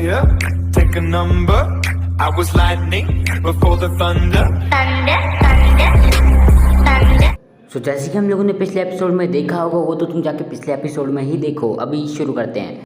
Yeah, take a number. I was lightning before the thunder. जैसे कि हम लोगों ने पिछले एपिसोड में देखा होगा वो तो तुम जाके पिछले एपिसोड में ही देखो। अभी शुरू करते हैं।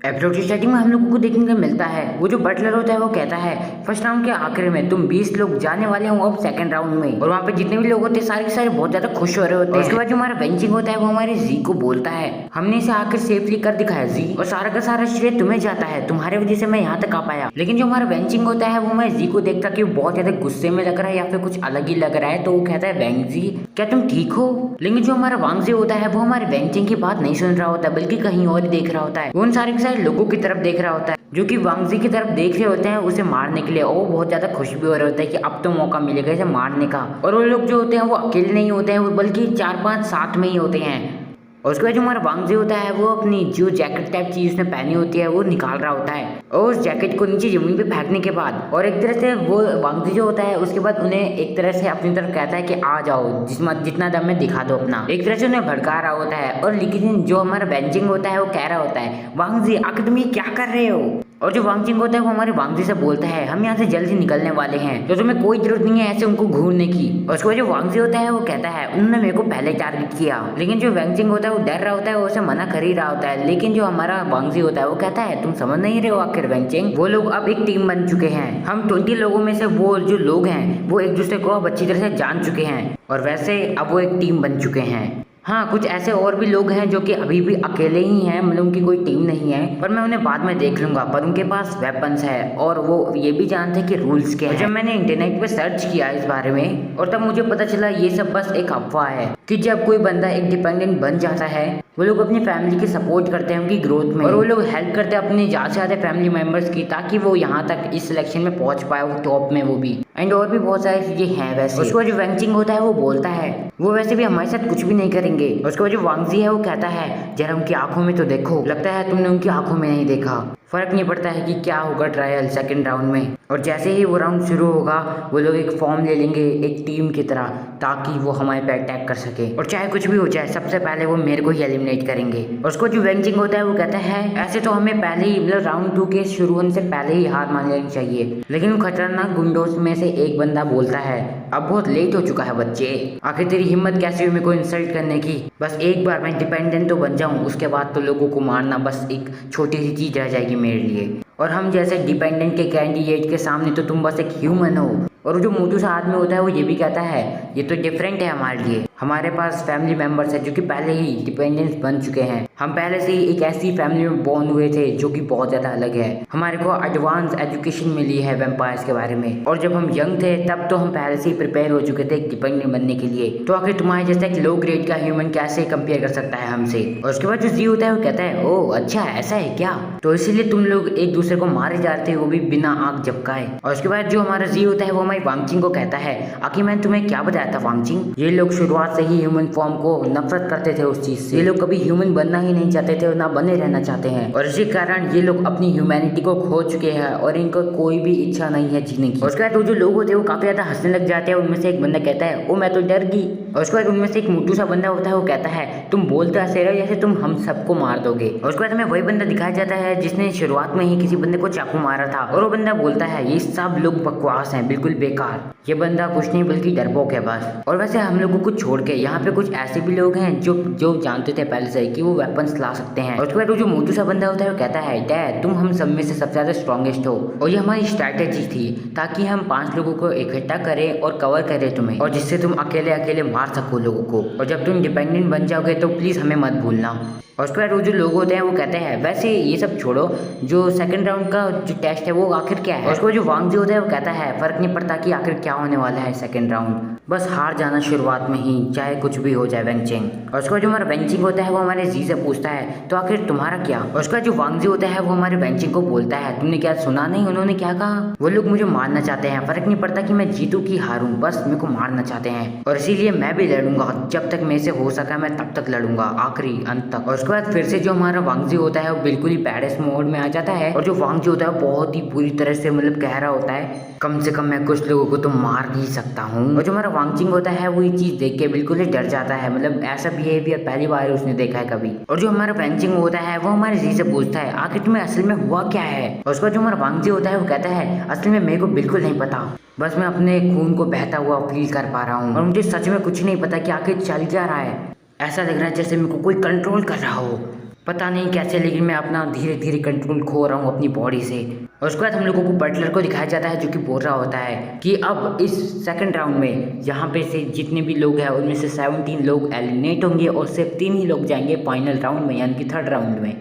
एपिसोड की स्टार्टिंग में हम लोगों को देखने को मिलता है वो जो बटलर होता है वो कहता है फर्स्ट राउंड के आखिर में तुम 20 लोग जाने वाले हो अब सेकंड राउंड में। और वहाँ पे जितने भी लोग होते हैं सारे के सारे बहुत ज्यादा खुश हो रहे होते हैं। उसके बाद जो हमारा बेंचिंग होता है वो हमारे जी को बोलता है हमने इसे आखिर सेफली कर दिखाया जी, और सारा का सारा श्रेय तुम्हें जाता है, तुम्हारे वजह से मैं यहाँ तक आ पाया। लेकिन जो हमारा बेंचिंग होता है वो हमारे जी को देखता कि वो बहुत ज्यादा गुस्से में लग रहा है या फिर कुछ अलग ही लग रहा है, तो वो कहता है बेंग जी क्या तुम ठीक हो। लेकिन जो हमारा वांग जी होता है वो हमारे बेंचिंग की बात नहीं सुन रहा होता बल्कि कहीं और ही देख रहा होता है। वो उन सारे के सारे लोगों की तरफ देख रहा होता है जो कि वांग जी की तरफ देख रहे होते हैं उसे मारने के लिए, और वो बहुत ज्यादा खुश भी हो रहे होते हैं कि अब तो मौका मिलेगा इसे मारने का। और वो लोग जो होते हैं वो अकेले नहीं होते हैं वो बल्कि 4-5 साथ में ही होते हैं। और उसके बाद जो हमारा वांग जी होता है वो अपनी जो जैकेट टाइप चीज उसने पहनी होती है वो निकाल रहा होता है, और उस जैकेट को नीचे जमीन पे फेंकने के बाद और एक तरह से वो वांग जी जो होता है उसके बाद उन्हें एक तरह से अपनी तरफ कहता है कि आ जाओ जितना दम है दिखा दो अपना, एक तरह से उन्हें भड़का रहा होता है। और लेकिन जो हमारा बेंचिंग होता है वो कह रहा होता है वांग जी आखिर तुम ये क्या कर रहे हो। और जो वांगचिंग होता है वो हमारे वांग जी से बोलता है हम यहाँ से जल्दी निकलने वाले हैं तो तुम्हें कोई जरूरत नहीं है ऐसे उनको घूरने की। और उसके बाद जो वांग जी होता है वो कहता है उन्होंने मेरे को पहले टारगेट किया। लेकिन जो वांगचिंग होता है वो डर रहा होता है वो उसे मना कर ही रहा होता है। लेकिन जो हमारा वांग जी होता है वो कहता है तुम समझ नहीं रहे हो आखिर वांगचिंग वो लोग अब एक टीम बन चुके हैं, हम 20 लोगों में से वो जो लोग हैं वो एक दूसरे को अब अच्छी तरह से जान चुके हैं और वैसे अब वो एक टीम बन चुके हैं। हाँ कुछ ऐसे और भी लोग हैं जो कि अभी भी अकेले ही हैं, मतलब उनकी कोई टीम नहीं है पर मैं उन्हें बाद में देख लूंगा, पर उनके पास वेपन्स है और वो ये भी जानते हैं कि रूल्स क्या है। जब मैंने इंटरनेट पे सर्च किया इस बारे में और तब मुझे पता चला ये सब बस एक अफवाह है कि जब कोई बंदा एक डिपेंडेंट बन जाता है वो लोग अपनी फैमिली की सपोर्ट करते हैं उनकी ग्रोथ में, और वो लोग हेल्प करते हैं अपने ज़्यादा से ज़्यादा फैमिली मेंबर्स की ताकि वो यहाँ तक इस सिलेक्शन में पहुँच पाए वो टॉप में वो भी, एंड और भी बहुत सारी चीजें हैं। वैसे उसको जो वांगचिंग होता है वो बोलता है वो वैसे भी हमारे साथ कुछ भी नहीं करेंगे। उसके बाद जो वांग जी है वो कहता है जरा उनकी आंखों में तो देखो, लगता है तुमने उनकी आंखों में नहीं देखा। फर्क नहीं पड़ता है कि क्या होगा ट्रायल सेकंड राउंड में, और जैसे ही वो राउंड शुरू होगा वो लोग एक फॉर्म ले लेंगे एक टीम की तरह ताकि वो हमारे पे अटैक कर सके, और चाहे कुछ भी हो जाए सबसे पहले वो मेरे को ही एलिमिनेट करेंगे। और उसको जो वांगचिंग होता है वो कहता है ऐसे तो हमें पहले ही मतलब राउंड 2 के शुरू होने से पहले ही हार मान लेनी चाहिए। लेकिन खतरनाक गुंडों में से एक बंदा बोलता है अब बहुत लेट हो चुका है बच्चे, आखिर तेरी हिम्मत कैसे हुई मेरे को इंसल्ट करने की, बस एक बार मैं डिपेंडेंट तो बन जाऊं उसके बाद तो लोगों को मारना बस एक छोटी सी चीज रह जाएगी मेरे लिए, और हम जैसे डिपेंडेंट के कैंडिडेट के सामने तो तुम बस एक ह्यूमन हो। और जो मोटू सा आदमी होता है वो ये भी कहता है ये तो डिफरेंट है हमारे लिए, हमारे पास फैमिली मेंबर्स है जो कि पहले ही डिपेंडेंट्स बन चुके हैं, हम पहले से ही एक ऐसी फैमिली में बॉर्न हुए थे जो कि बहुत ज़्यादा अलग है, हमारे को एडवांस एजुकेशन मिली है वैम्पायर्स के बारे में, और जब हम यंग थे तब तो हम पहले से ही प्रिपेयर हो चुके थे एक डिपेंडेंट बनने के लिए, तो आखिर तुम्हारे जैसा एक लो ग्रेड का ह्यूमन कैसे कंपेयर कर सकता है हमसे। और उसके बाद जो जी होता है वो कहता है ओह अच्छा ऐसा है क्या, तो इसीलिए तुम लोग एक दूसरे को मारे जाते हो वो भी बिना आग झपकाए। और उसके बाद जो हमारा जी होता है वो हमारी वांगचिंग को कहता है आखिर मैंने तुम्हें क्या बताया था वांगचिंग, ये लोग शुरुआत से ही ह्यूमन फॉर्म को नफरत करते थे उस चीज से, ये लोग कभी ह्यूमन बनना ही नहीं चाहते थे और ना बने रहना चाहते हैं, और इसी कारण ये लोग अपनी ह्यूमैनिटी को खो चुके हैं और इनको कोई भी इच्छा नहीं है जीने की। और उसके बाद वो जो लोग होते हैं वो काफी ज्यादा हंसने लग जाते हैं, उनमें से एक बंदा कहता है ओ मैं तो डर गई। और उसके बाद उनमें से एक मोटू सा बंदा होता है वो कहता है तुम बोलते ऐसे रहो जैसे तुम हम सबको मार दोगे। और उसके बाद हमें वही बंदा दिखाया जाता है जिसने शुरुआत में ही किसी बंदे को चाकू मारा था, और वो बंदा बोलता है ये सब लोग बकवास हैं बिल्कुल बेकार, ये बंदा कुछ नहीं बल्कि डरपोक है बस। और वैसे हम लोगों को छोड़ के यहाँ पे कुछ ऐसे भी लोग हैं जो जानते थे पहले से कि वो वेपन्स ला सकते हैं। और उसके बाद वो जो मोटू सा बंदा होता है वो कहता है डैड तुम हम सब में से सबसे ज्यादा स्ट्रॉन्गेस्ट हो, और ये हमारी स्ट्रैटेजी थी ताकि हम 5 लोगों को इकट्ठा करें और कवर करें तुम्हें, और जिससे तुम अकेले अकेले मार सको लोगों को, और जब तुम डिपेंडेंट बन जाओगे तो प्लीज हमें मत भूलना। और उसके बाद वो जो लोग होते हैं वो कहते हैं वैसे ये सब छोड़ो जो सेकंड राउंड का जो टेस्ट है वो आखिर क्या है। और उसको जो वांग जी होता है वो कहता है फर्क नहीं पड़ता कि आखिर क्या होने वाला है सेकंड राउंड, बस हार जाना शुरुआत में ही चाहे कुछ भी हो जाए वांगचिंग। और उसका जो हमारा वांगचिंग होता है वो हमारे जी से पूछता है तो आखिर तुम्हारा क्या। और उसका जो वांग जी होता है वो हमारे वांगचिंग को बोलता है तुमने क्या सुना नहीं उन्होंने क्या कहा, वो लोग मुझे मारना चाहते हैं, फर्क नहीं पड़ता कि मैं जीतूं कि हारूं, बस मेरे को मारना चाहते हैं, और इसीलिए मैं भी लड़ूंगा जब तक मेरे से हो सका मैं तब तक लड़ूंगा आखिरी अंत तक। और उसके बाद फिर से जो हमारा वांग जी होता है वो बिल्कुल ही बैडेस्ट मोड में आ जाता है, और जो वांग जी होता है बहुत ही बुरी तरह से मतलब कह रहा होता है कम से कम मैं कुछ लोगों को तो मार नहीं सकता हूँ। और जो हमारा वांगचिंग होता है वो ये चीज देख के बिल्कुल ही डर जाता है, मतलब ऐसा बिहेवियर पहली बार उसने देखा है कभी। और जो हमारा वेंचिंग होता है वो हमारे जी से पूछता है आखिर तुम्हें असल में हुआ क्या है। और उसका जो हमारा वांगजी होता है वो कहता है असल में मेरे को बिल्कुल नहीं पता, बस मैं अपने खून को बहता हुआ फील कर पा रहा हूँ और मुझे सच में कुछ नहीं पता कि आखिर चल क्या रहा है। ऐसा लग रहा है जैसे मेरे को कोई कंट्रोल कर रहा हो, पता नहीं कैसे, लेकिन मैं अपना धीरे धीरे कंट्रोल खो रहा हूँ अपनी बॉडी से। और उसके बाद हम लोगों को बटलर को दिखाया जाता है जो कि बोल रहा होता है कि अब इस सेकंड राउंड में यहाँ पे से जितने भी लोग हैं उनमें से 17 लोग एलिमिनेट होंगे और सिर्फ 3 ही लोग जाएंगे फाइनल राउंड में, यानी कि थर्ड राउंड में।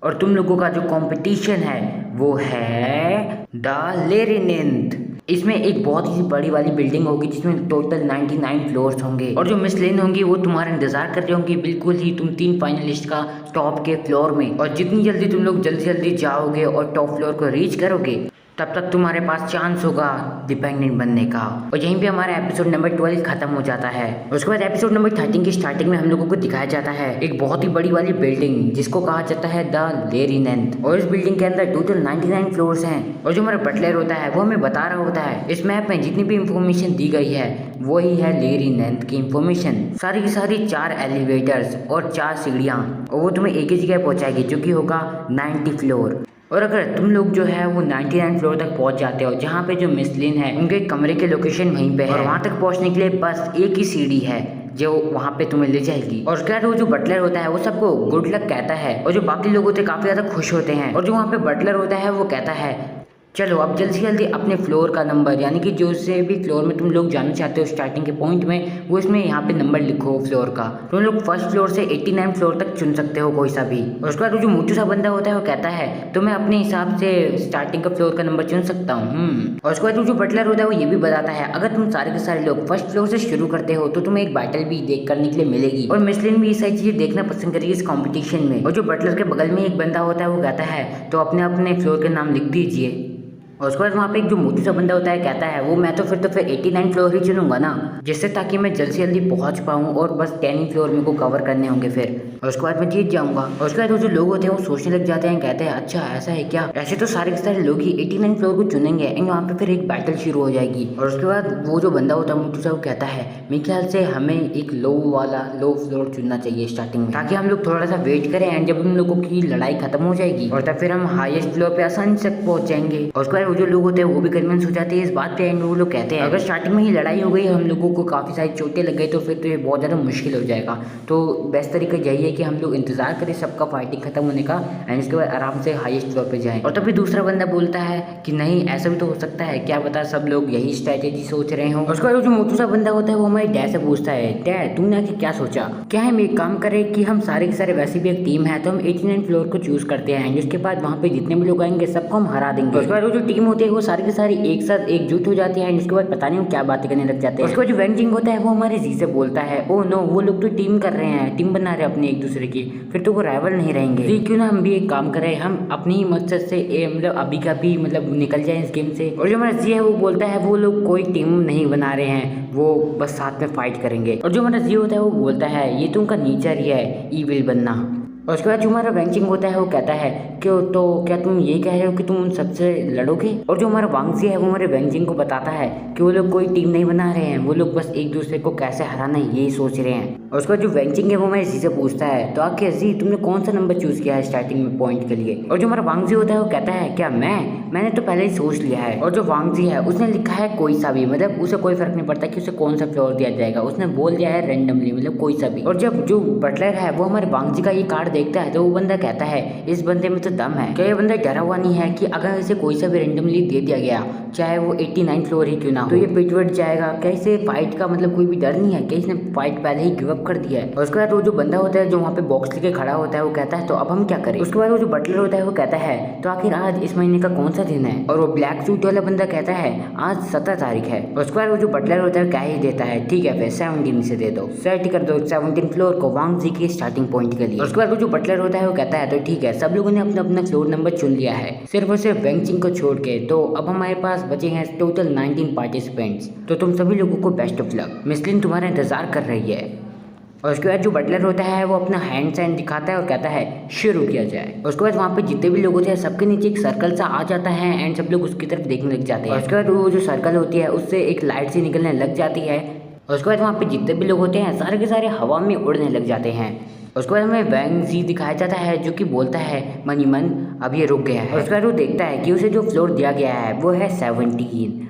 और तुम लोगों का जो कंपटीशन है वो है द लेरिनेंट। इसमें एक बहुत ही बड़ी वाली बिल्डिंग होगी जिसमें टोटल 99 फ्लोर्स होंगे और जो मिस लेन होंगी वो तुम्हारा इंतजार कर रही होंगी बिल्कुल ही तुम 3 फाइनलिस्ट का टॉप के फ्लोर में। और जितनी जल्दी तुम लोग जल्दी जाओगे और टॉप फ्लोर को रीच करोगे तब तक तुम्हारे पास चांस होगा डिपेंडेंट बनने का। और यहीं पे हमारा एपिसोड नंबर 12 खत्म हो जाता है। उसके बाद एपिसोड नंबर 13 की स्टार्टिंग में हम लोगों को दिखाया जाता है एक बहुत ही बड़ी वाली बिल्डिंग जिसको कहा जाता है द लेरिनेंट। और इस बिल्डिंग के अंदर टोटल 99 फ्लोर्स हैं। और जो हमारा बटलर होता है वो हमें बता रहा होता है इस मैप में जितनी भी इंफॉर्मेशन दी गई है वही है लेरिनेंट की इंफॉर्मेशन। सारी की सारी 4 एलिवेटर्स और 4 सीढ़ियाँ और वो तुम्हें एक ही जगह पहुँचाएगी जो कि होगा 90 फ्लोर। और अगर तुम लोग जो है वो 99 फ्लोर तक पहुंच जाते हो जहाँ पे जो मिसलिन है उनके कमरे के लोकेशन वहीं पे है और वहाँ तक पहुँचने के लिए बस एक ही सीढ़ी है जो वहाँ पे तुम्हें ले जाएगी। और उसके बाद वो जो बटलर होता है वो सबको गुड लक कहता है और जो बाकी लोग होते हैं काफी ज्यादा खुश होते हैं। और जो वहाँ पे बटलर होता है वो कहता है चलो अब जल्दी से जल्दी अपने फ्लोर का नंबर, यानी कि जो से भी फ्लोर में तुम लोग जाना चाहते हो स्टार्टिंग के पॉइंट में वो इसमें यहाँ पे नंबर लिखो फ्लोर का। तुम लोग फर्स्ट फ्लोर से 89 फ्लोर तक चुन सकते हो कोई सा भी। और उसके बाद वो जो मोटू सा बंदा होता है वो कहता है तो मैं अपने हिसाब से स्टार्टिंग का फ्लोर का नंबर चुन सकता हूँ। और उसके बाद वो जो बटलर होता है वो ये भी बताता है अगर तुम सारे के सारे लोग फर्स्ट फ्लोर से शुरू करते हो तो तुम्हें एक बैटल भी देख करने के लिए मिलेगी और मिसलिन भी ये सारी चीजें देखना पसंद करेगी इस कॉम्पिटिशन में। और जो बटलर के बगल में एक बंदा होता है वो कहता है तो अपने अपने फ्लोर के नाम लिख दीजिए। और उसके बाद वहाँ पे एक जो मोटू सा बंदा होता है कहता है वो मैं तो फिर 89 फ्लोर ही चुनूंगा ना, जिससे ताकि मैं जल्दी से जल्दी पहुँच पाऊँ और बस 10 फ्लोर मेरे को कवर करने होंगे फिर, और उसके बाद मैं जीत जाऊँगा। और उसके बाद वो जो लोग होते हैं वो सोचने लग जाते हैं, कहते हैं अच्छा ऐसा है क्या, ऐसे तो सारे के सारे लोग ही 89 फ्लोर को चुनेंगे एंड वहाँ पे फिर एक बैटल शुरू हो जाएगी। और उसके बाद वो जो बंदा होता है मोटू सा वो कहता है मेरे ख्याल से हमें एक लो फ्लोर चुनना चाहिए स्टार्टिंग में, ताकि हम लोग थोड़ा सा वेट करें एंड जब उन लोगों की लड़ाई खत्म हो जाएगी और तब फिर हम हाईएस्ट फ्लोर पे आसानी से पहुंच जाएंगे। और उसके बाद वो जो लोग होते हैं वो भी कन्विंस हो जाते हैं इस बात पे एंड वो लोग कहते हैं अगर स्टार्टिंग में ही लड़ाई हो गई हम लोगों को काफ़ी सारी चोटें लग गई तो फिर तो ये बहुत ज़्यादा मुश्किल हो जाएगा। तो बेस्ट तरीका यही है कि हम लोग इंतजार करें सबका फाइटिंग खत्म होने का एंड इसके बाद आराम से हाईएस्ट फ्लोर पे जाएं। और तभी दूसरा बंदा बोलता है कि नहीं ऐसा भी तो हो सकता है, क्या पता सब लोग यही स्ट्रैटेजी सोच रहे हो। उसके बाद जो मोटू सा बंदा होता है वो हमारे डैड से पूछता है डैड तुमने आके क्या सोचा, क्या हम एक काम करें कि हम सारे के सारे वैसे भी एक टीम है तो हम 89 फ्लोर को चूज करते हैं एंड उसके बाद वहाँ पे जितने भी लोग आएंगे सबको हम हरा देंगे। उसके बाद वो जो टीम होती है वो सारी की सारी एक साथ एकजुट हो जाती है एंड उसके बाद पता नहीं क्या बातें करने लग जाते हैं। उसके बाद जो वेंजिंग होता है वो हमारे जी से बोलता है ओ नो वो लोग तो टीम कर रहे हैं, टीम बना रहे हैं अपने एक दूसरे की, फिर तो वो राइवल नहीं रहेंगे, तो क्यों ना हम भी एक काम करें हम अपनी ही मकसद से मतलब अभी का भी मतलब निकल जाए इस गेम से। और जो हमारा जी है वो बोलता है वो लोग कोई टीम नहीं बना रहे हैं, वो बस साथ में फाइट करेंगे। और जो हमारा जी होता है वो बोलता है ये तो उनका नेचर ही है ईविल बनना। और उसके बाद जो हमारा वेंचिंग होता है वो कहता है क्यों तो क्या तुम ये कह रहे हो कि तुम उन सबसे लड़ोगे। और जो हमारा वांगजी है वो हमारे वेंचिंग को बताता है कि वो लोग कोई टीम नहीं बना रहे हैं, वो लोग बस एक दूसरे को कैसे हराना है यही सोच रहे हैं। और उसके बाद जो वेंचिंग है वो हमारे जी से पूछता है तो आखिर जी तुमने कौन सा नंबर चूज किया है स्टार्टिंग में पॉइंट के लिए। और जो हमारा वांगजी होता है वो कहता है क्या मैंने तो पहले ही सोच लिया है। और जो वांगजी है उसने लिखा है कोई सा भी, मतलब उसे कोई फर्क नहीं पड़ता कि उसे कौन सा फ्लोर दिया जाएगा, उसने बोल दिया है रेंडमली मतलब कोई सा भी। और जब जो बटलर है वो हमारे वांगजी का ये कार्ड देखता है तो वो बंदा कहता है इस बंदे में तो दम है, क्या ये बंदा डरा हुआ नहीं है कि अगर इसे कोई सा भी रेंडमली दे दिया गया चाहे वो 89 फ्लोर ही क्यों ना हो तो ये पिटवट जाएगा, क्या इसे फाइट का मतलब कोई भी डर नहीं है, क्या इसने फाइट पहले ही गिव अप कर दिया है। और उसके बाद वो जो बंदा होता है जो वहाँ पे बॉक्स लेके खड़ा होता है वो कहता है तो अब हम क्या करें। उसके बाद वो जो बटलर होता है वो कहता है तो आखिर आज इस महीने का कौन सा दिन है। और वो ब्लैक सूट वाला बंदा कहता है आज 17 तारीख है। और उसके बाद वो जो बटलर होता है क्या ही देता है ठीक है फिर 17 से दे दो, सेट कर दो 17 फ्लोर को वांगजी के स्टार्टिंग पॉइंट के लिए। उसके बाद वो जो बटलर होता है वो कहता है तो ठीक है सब लोगों ने अपना अपना फ्लोर नंबर चुन लिया है सिर्फ और सिर्फ वेंचिंग को छोड़ के, तो अब हमारे पास बचे हैं टोटल 19 पार्टिसिपेंट्स, तो तुम सभी लोगों को बेस्ट ऑफ लक, मिसलिन तुम्हारा इंतजार कर रही है। और उसके बाद जो बटलर होता है वो अपना हैंड साइन दिखाता है और कहता है शुरू किया जाए। उसके बाद वहाँ पे जितने भी लोग होते हैं सबके नीचे एक सर्कल सा आ जाता है एंड सब लोग उसकी तरफ देखने लग जाते हैं। और उसके बाद वो जो सर्कल होती है उससे एक लाइट सी निकलने लग जाती है। और उसके बाद वहाँ पे जितने भी लोग होते हैं सारे के सारे हवा में उड़ने लग जाते हैं। उसके बाद हमें वैंग जी दिखाया जाता है जो कि बोलता है मनी मन अब ये रुक गया है। और उसके बाद वो देखता है कि उसे जो फ्लोर दिया गया है वो है 17।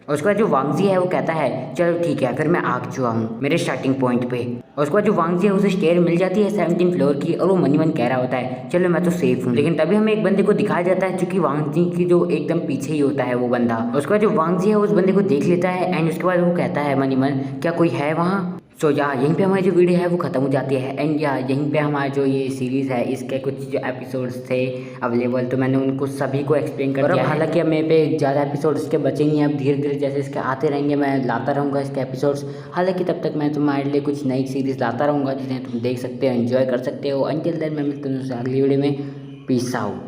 और उसके बाद जो वांगजी है वो कहता है चलो ठीक है फिर मैं आ चुका हूँ मेरे स्टार्टिंग पॉइंट पे। और उसके बाद जो वांगजी है उसे स्टेयर मिल जाती है 17 फ्लोर की और वो मनी मन कह रहा होता है चलो मैं तो सेफ हूँ। लेकिन तभी हमें एक बंदे को दिखाया जाता है जो कि वांगजी की जो एकदम पीछे ही होता है वो बंदा। और उसके बाद जो वांगजी है उस बंदे को देख लेता है एंड उसके बाद वो कहता है मनी मन क्या कोई है वहाँ। सो या यहीं पे हमारी जो वीडियो है वो ख़त्म हो जाती है एंड या यहीं पे हमारा जो ये सीरीज़ है इसके कुछ जो एपिसोड्स थे अवेलेबल तो मैंने उनको सभी को एक्सप्लेन कर दिया। हालांकि अब मेरे पे ज़्यादा एपिसोड्स इसके बचे नहीं हैं। अब धीरे धीरे जैसे इसके आते रहेंगे मैं लाता रहूँगा इसके एपिसोड्स। हालांकि तब तक मैं तुम्हारे लिए कुछ नई सीरीज़ लाता रहूँगा जिन्हें तुम देख सकते हो एंजॉय कर सकते हो। अंटिल देन मैं मिलता हूँ अगली वीडियो में। Peace out.